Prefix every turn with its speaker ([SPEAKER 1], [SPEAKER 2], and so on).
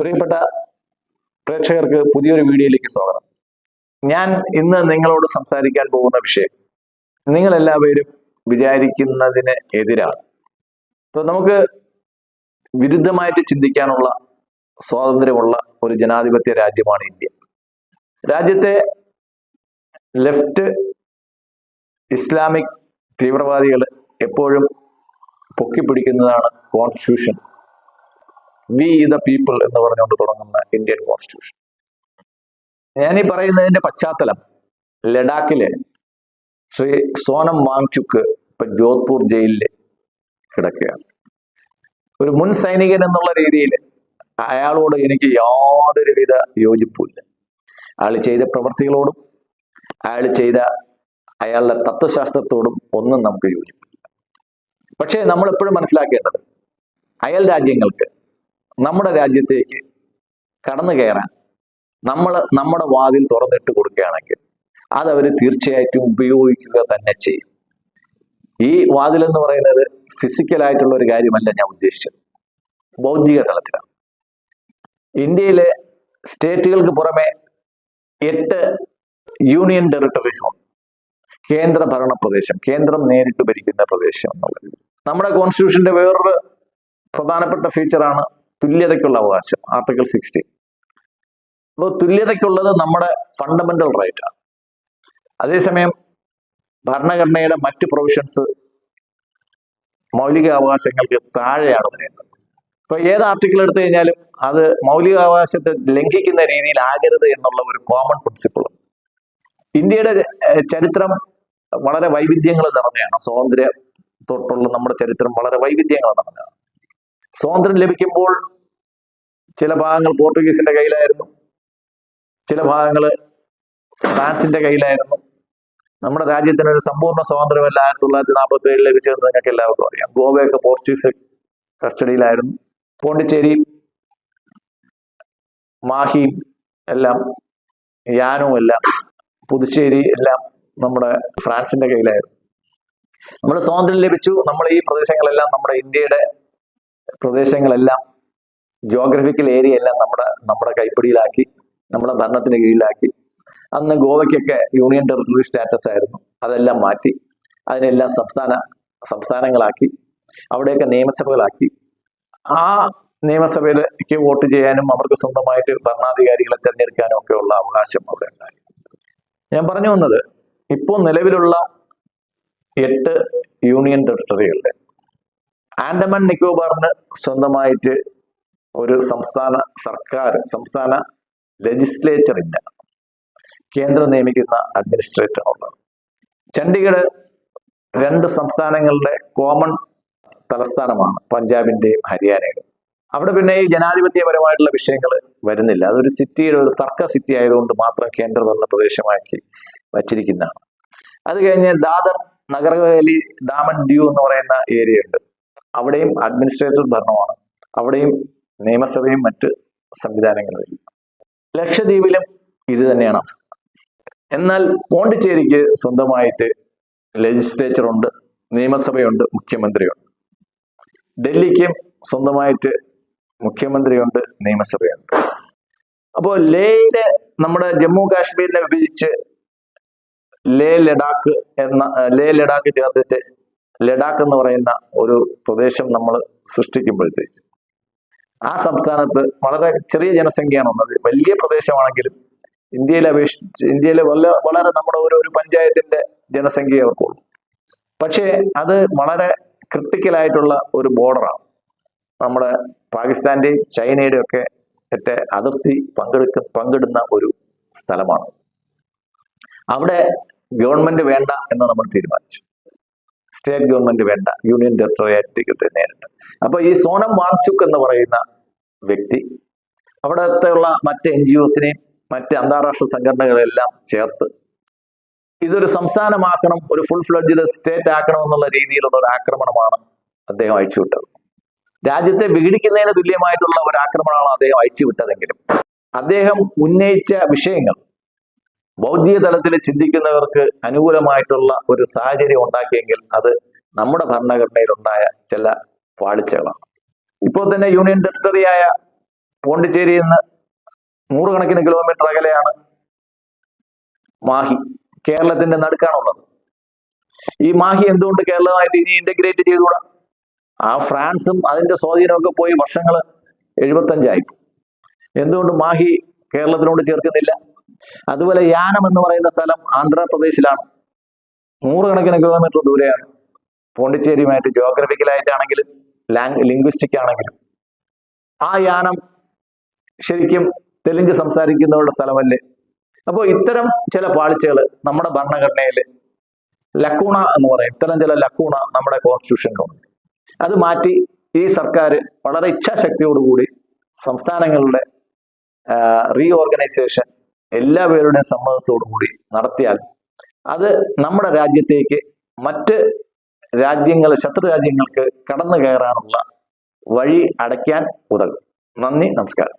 [SPEAKER 1] പ്രിയപ്പെട്ട പ്രേക്ഷകർക്ക് പുതിയൊരു വീഡിയോയിലേക്ക് സ്വാഗതം. ഞാൻ ഇന്ന് നിങ്ങളോട് സംസാരിക്കാൻ പോകുന്ന വിഷയം നിങ്ങൾ എല്ലാവരും വിചാരിക്കുന്നതിന് എതിരാണ്. നമുക്ക് വിരുദ്ധമായിട്ട് ചിന്തിക്കാനുള്ള സ്വാതന്ത്ര്യമുള്ള ഒരു ജനാധിപത്യ രാജ്യമാണ് ഇന്ത്യ. രാജ്യത്തെ ലെഫ്റ്റ് ഇസ്ലാമിക് തീവ്രവാദികൾ എപ്പോഴും പൊക്കിപ്പിടിക്കുന്നതാണ് കോൺസ്റ്റിറ്റ്യൂഷൻ, വി ദ പീപ്പിൾ എന്ന് പറഞ്ഞുകൊണ്ട് തുടങ്ങുന്ന ഇന്ത്യൻ കോൺസ്റ്റിറ്റ്യൂഷൻ. ഞാനീ പറയുന്നതിന്റെ പശ്ചാത്തലം ലഡാക്കിലെ ശ്രീ സോനം വാങ്ചുക്ക് ഇപ്പൊ ജോധ്പൂർ ജയിലിൽ കിടക്കുകയാണ്. ഒരു മുൻ സൈനികൻ എന്നുള്ള രീതിയിൽ അയാളോട് എനിക്ക് യാതൊരുവിധ യോജിപ്പുമില്ല. അയാൾ ചെയ്ത പ്രവൃത്തികളോടും അയാളുടെ തത്വശാസ്ത്രത്തോടും ഒന്നും നമുക്ക് യോജിപ്പില്ല. പക്ഷേ നമ്മൾ എപ്പോഴും മനസ്സിലാക്കേണ്ടത് അയൽ രാജ്യങ്ങൾക്ക് നമ്മുടെ രാജ്യത്തേക്ക് കടന്നു കയറാൻ നമ്മുടെ വാതിൽ തുറന്നിട്ട് കൊടുക്കുകയാണെങ്കിൽ അതവർ തീർച്ചയായിട്ടും ഉപയോഗിക്കുക തന്നെ ചെയ്യും. ഈ വാതിൽ എന്ന് പറയുന്നത് ഫിസിക്കലായിട്ടുള്ള ഒരു കാര്യമല്ല ഞാൻ ഉദ്ദേശിച്ചത്, ബൗദ്ധിക തലത്തിലാണ്. ഇന്ത്യയിലെ സ്റ്റേറ്റുകൾക്ക് പുറമെ 8 യൂണിയൻ ടെറിട്ടറീസ് ഉണ്ട്. കേന്ദ്ര ഭരണ പ്രദേശം, കേന്ദ്രം നേരിട്ട് ഭരിക്കുന്ന പ്രദേശം എന്നുള്ളത്. നമ്മുടെ കോൺസ്റ്റിറ്റ്യൂഷന്റെ വേറൊരു പ്രധാനപ്പെട്ട ഫീച്ചറാണ് തുല്യതയ്ക്കുള്ള അവകാശം, ആർട്ടിക്കിൾ 16. അപ്പോൾ തുല്യതയ്ക്കുള്ളത് നമ്മുടെ ഫണ്ടമെന്റൽ റൈറ്റ് ആണ്. അതേസമയം ഭരണഘടനയുടെ മറ്റ് പ്രൊവിഷൻസ് മൗലിക അവകാശങ്ങൾക്ക് താഴെയാണ് പറയുന്നത്. ഇപ്പൊ ഏത് ആർട്ടിക്കിൾ എടുത്തു കഴിഞ്ഞാലും അത് മൗലികാവകാശത്തെ ലംഘിക്കുന്ന രീതിയിൽ ആകരുത് എന്നുള്ള ഒരു കോമൺ പ്രിൻസിപ്പിൾ. ഇന്ത്യയുടെ ചരിത്രം വളരെ വൈവിധ്യങ്ങൾ നിറഞ്ഞതാണ്. സ്വാതന്ത്ര്യം തൊട്ടുള്ള നമ്മുടെ ചരിത്രം വളരെ വൈവിധ്യങ്ങൾ നിറഞ്ഞതാണ്. സ്വാതന്ത്ര്യം ലഭിക്കുമ്പോൾ ചില ഭാഗങ്ങൾ പോർട്ടുഗീസിന്റെ കയ്യിലായിരുന്നു, ചില ഭാഗങ്ങൾ ഫ്രാൻസിന്റെ കയ്യിലായിരുന്നു. നമ്മുടെ രാജ്യത്തിന് ഒരു സമ്പൂർണ്ണ സ്വാതന്ത്ര്യമല്ല 1947 ലഭിച്ചതെന്ന് നിങ്ങൾക്ക് എല്ലാവർക്കും അറിയാം. ഗോവയൊക്കെ പോർച്ചുഗീസ് കസ്റ്റഡിയിലായിരുന്നു. പോണ്ടിച്ചേരിയും മാഹിയും എല്ലാം, യാനും എല്ലാം, പുതുച്ചേരി എല്ലാം നമ്മുടെ ഫ്രാൻസിന്റെ കയ്യിലായിരുന്നു. നമ്മൾ സ്വാതന്ത്ര്യം ലഭിച്ചു. നമ്മൾ ഈ പ്രദേശങ്ങളെല്ലാം, നമ്മുടെ ഇന്ത്യയുടെ പ്രദേശങ്ങളെല്ലാം, ജിയോഗ്രഫിക്കൽ ഏരിയ എല്ലാം നമ്മുടെ കൈപ്പിടിയിലാക്കി, നമ്മുടെ ഭരണത്തിന് കീഴിലാക്കി. അന്ന് ഗോവയ്ക്കൊക്കെ യൂണിയൻ ടെറിട്ടറി സ്റ്റാറ്റസ് ആയിരുന്നു. അതെല്ലാം മാറ്റി അതിനെല്ലാം സംസ്ഥാനങ്ങളാക്കി, അവിടെയൊക്കെ നിയമസഭകളാക്കി. ആ നിയമസഭയിലേക്ക് വോട്ട് ചെയ്യാനും അവർക്ക് സ്വന്തമായിട്ട് ഭരണാധികാരികളെ തിരഞ്ഞെടുക്കാനും ഒക്കെ ഉള്ള അവകാശം അവിടെ ഉണ്ടായി. ഞാൻ പറഞ്ഞു വന്നത്, ഇപ്പോൾ നിലവിലുള്ള 8 യൂണിയൻ ടെറിട്ടറികളുടെ ആൻഡമാൻ നിക്കോബാറിന് സ്വന്തമായിട്ട് ഒരു സംസ്ഥാന സർക്കാർ, സംസ്ഥാന ലെജിസ്ലേച്ചർ ഇല്ല. കേന്ദ്രം നിയമിക്കുന്ന അഡ്മിനിസ്ട്രേറ്റർ ഉള്ളത്. ചണ്ഡീഗഡ് 2 സംസ്ഥാനങ്ങളുടെ കോമൺ തലസ്ഥാനമാണ്, പഞ്ചാബിന്റെയും ഹരിയാനയുടെയും. അവിടെ പിന്നെ ഈ ജനാധിപത്യപരമായിട്ടുള്ള വിഷയങ്ങൾ വരുന്നില്ല. അതൊരു സിറ്റിയുടെ ഒരു തർക്ക സിറ്റി ആയതുകൊണ്ട് മാത്രം കേന്ദ്രഭരണ പ്രദേശമാക്കി വച്ചിരിക്കുന്നതാണ്. അത് കഴിഞ്ഞ് ദാദർ, നഗർഹവേലി, ദാമൻ ഡ്യൂ എന്ന് പറയുന്ന ഏരിയ ഉണ്ട്. അവിടെയും അഡ്മിനിസ്ട്രേറ്റീവ് ഭരണമാണ്. അവിടെയും നിയമസഭയും മറ്റ് സംവിധാനങ്ങളും ഇല്ല. ലക്ഷദ്വീപിലും ഇത് തന്നെയാണ് അവസ്ഥ. എന്നാൽ പോണ്ടിച്ചേരിക്ക് സ്വന്തമായിട്ട് ലെജിസ്ലേച്ചർ ഉണ്ട്, നിയമസഭയുണ്ട്, മുഖ്യമന്ത്രിയുണ്ട്. ഡൽഹിക്കും സ്വന്തമായിട്ട് മുഖ്യമന്ത്രിയുണ്ട്, നിയമസഭയുണ്ട്. അപ്പോൾ ലേയില്, നമ്മുടെ ജമ്മു കാശ്മീരിനെ വിഭജിച്ച് ലേ ലഡാക്ക് ചേർത്തിട്ട് ലഡാക്ക് എന്ന് പറയുന്ന ഒരു പ്രദേശം നമ്മൾ സൃഷ്ടിക്കുമ്പോഴത്തേക്ക് ആ സംസ്ഥാനത്ത് വളരെ ചെറിയ ജനസംഖ്യയാണ് ഉള്ളത്. വലിയ പ്രദേശമാണെങ്കിലും ഇന്ത്യയിലെ വളരെ നമ്മുടെ ഒരു പഞ്ചായത്തിന്റെ ജനസംഖ്യ അവർക്കുള്ളൂ. പക്ഷേ അത് വളരെ ക്രിട്ടിക്കലായിട്ടുള്ള ഒരു ബോർഡറാണ്. നമ്മുടെ പാകിസ്ഥാന്റെയും ചൈനയുടെയും ഒക്കെ അതിർത്തി പങ്കിടുന്ന ഒരു സ്ഥലമാണ്. അവിടെ ഗവൺമെന്റ് വേണ്ട എന്ന് നമ്മൾ തീരുമാനിച്ചു. സ്റ്റേറ്റ് ഗവൺമെന്റ് വേണ്ട, യൂണിയൻ ടെറിട്ടറി ആയിട്ട് നേരിട്ട്. അപ്പൊ ഈ സോനം വാങ്ചുക്ക് എന്ന് പറയുന്ന വ്യക്തി അവിടത്തെ ഉള്ള മറ്റ് NGOസിനെയും മറ്റ് അന്താരാഷ്ട്ര സംഘടനകളെല്ലാം ചേർത്ത് ഇതൊരു സംസ്ഥാനമാക്കണം, ഒരു ഫുൾ ഫ്ലഡ്ജഡ് സ്റ്റേറ്റ് ആക്കണം എന്നുള്ള രീതിയിലുള്ള ഒരു ആക്രമണമാണ് അദ്ദേഹം അയച്ചുവിട്ടത്. രാജ്യത്തെ വിഘടിക്കുന്നതിന് തുല്യമായിട്ടുള്ള ഒരു ആക്രമണമാണ് അദ്ദേഹം അയച്ചുവിട്ടതെങ്കിലും അദ്ദേഹം ഉന്നയിച്ച വിഷയങ്ങൾ ബൗദ്ധിക തലത്തിൽ ചിന്തിക്കുന്നവർക്ക് അനുകൂലമായിട്ടുള്ള ഒരു സാഹചര്യം ഉണ്ടാക്കിയെങ്കിൽ അത് നമ്മുടെ ഭരണഘടനയിലുണ്ടായ ചില പാളിച്ചകളാണ്. ഇപ്പോൾ തന്നെ യൂണിയൻ ടെറിട്ടറിയായ പോണ്ടിച്ചേരിയിൽ നിന്ന് 100 കണക്കിന് കിലോമീറ്റർ അകലെയാണ് മാഹി. കേരളത്തിന്റെ നടുക്കാണുള്ളത്. ഈ മാഹി എന്തുകൊണ്ട് കേരളമായിട്ട് ഇനി ഇന്റഗ്രേറ്റ് ചെയ്തുകൂടാ? ആ ഫ്രാൻസും അതിന്റെ സ്വാധീനമൊക്കെ പോയി വർഷങ്ങൾ 75 എന്തുകൊണ്ട് മാഹി കേരളത്തിനോട് ചേർക്കുന്നില്ല? അതുപോലെ യാനം എന്ന് പറയുന്ന സ്ഥലം ആന്ധ്രാപ്രദേശിലാണ്. 100 കണക്കിന് കിലോമീറ്റർ ദൂരെയാണ്. പോണ്ടിച്ചേരിയുമായിട്ട് ജിയോഗ്രഫിക്കലായിട്ടാണെങ്കിലും ലിംഗ്വിസ്റ്റിക് ആണെങ്കിലും ആ യാനം ശരിക്കും തെലുങ്ക് സംസാരിക്കുന്നവരുടെ സ്ഥലമല്ലേ? അപ്പോൾ ഇത്തരം ചില പാളിച്ചകൾ നമ്മുടെ ഭരണഘടനയിൽ ലക്കൂണ എന്ന് പറയും. ഇത്തരം ചില ലക്കൂണ നമ്മുടെ കോൺസ്റ്റിറ്റ്യൂഷനിലുണ്ട്. അത് മാറ്റി ഈ സർക്കാർ വളരെ ഇച്ഛാശക്തിയോടുകൂടി സംസ്ഥാനങ്ങളുടെ റീഓർഗനൈസേഷൻ എല്ലാ പേരുടെയും സമ്മതത്തോടു കൂടി നടത്തിയാൽ അത് നമ്മുടെ രാജ്യത്തേക്ക് മറ്റ് രാജ്യങ്ങൾ, ശത്രു രാജ്യങ്ങൾക്ക് കടന്നു കയറാനുള്ള വഴി അടയ്ക്കാൻ ഉതകും. നന്ദി, നമസ്കാരം.